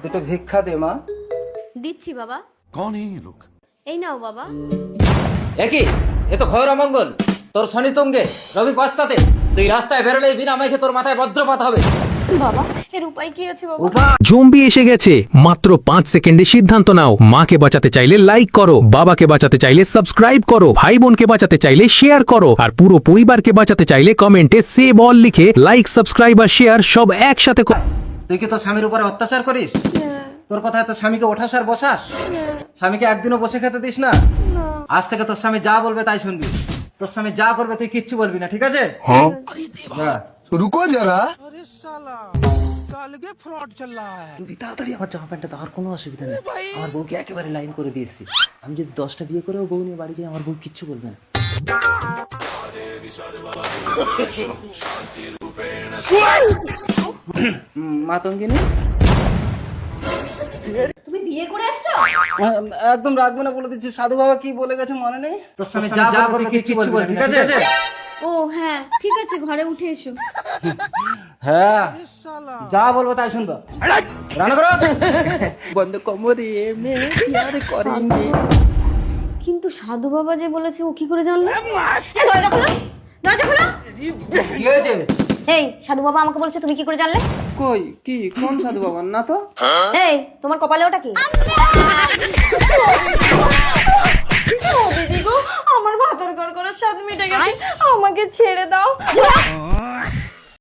দুটো ভিক্ষা দে মা। দিচ্ছি বাবা। कौन है ये लोग? এই নাও বাবা। একই এ তো ঘোর অমঙ্গল। তোর শনি তুঙ্গে রবি পাঁচটাতে তুই রাস্তায় বেরোলেই বিনা মেঘে তোর মাথায় বজ্রপাত হবে। বাবা এর উপায় কি আছে বাবা? জম্বি এসে গেছে, মাত্র 5 সেকেন্ডে সিদ্ধান্ত নাও। মাকে বাঁচাতে চাইলে লাইক করো, বাবাকে বাঁচাতে চাইলে সাবস্ক্রাইব করো, ভাই বোনকে বাঁচাতে চাইলে শেয়ার করো, আর পুরো পরিবারকে বাঁচাতে চাইলে কমেন্টে সেভ অল লিখে লাইক সাবস্ক্রাইব আর শেয়ার সব একসাথে তুই কি তোর স্বামীর উপরে অত্যাচার করিস? তোর কথায় তোর স্বামীকে ওঠাস আর বসাস? স্বামীকে একদিনও বসে খেতে দিস না? আজ থেকে তোর স্বামী যা বলবে তাই শুনবি। তোর স্বামী যা করবে তুই কিচ্ছু বলবি না, ঠিক আছে? হ্যাঁ। रुको जरा। তুমি তাড়াতাড়ি আমার জামা প্যান্টটা দাও, আর কোনো অসুবিধা নেই। আমার বউকে একেবারে লাইন করে দিয়েছি। আমি যদি 10টা বিয়ে করেও বউ নিয়ে বাড়ি যাই, আমার বউ কিচ্ছু বলবে না। মাতঙ্গিনী, তুমি বিয়ে করে আসছো? একদম রাখবে না বলে দিচ্ছি। সাধু বাবা কি বলে গেছে মনে নেই? তোর স্বামী যা করবে কিচ্ছু বলবে না, ঠিক আছে? ও হ্যাঁ ঠিক আছে, ঘরে উঠে এসো। হ্যাঁ, যা বলবো তাই শুনবো। রান্না করো। বন্ধ কোমরে মে প্যার করেঙ্গে। কিন্তু সাধু বাবা যে বলেছে ও কি করে জানলো? এই দরজা খোলো, দরজা খোলো। কি হয়েছে? এই সাধু বাবা আমাকে বলেছে, তুমি কি করে জানলে? কই কি কোন সাধু বাবা? না তো। এই তোমার কপালে ওটা কি? দিদি গো, আমার ভাতর করার স্বাদ মিটে গেছে, আমাকে ছেড়ে দাও।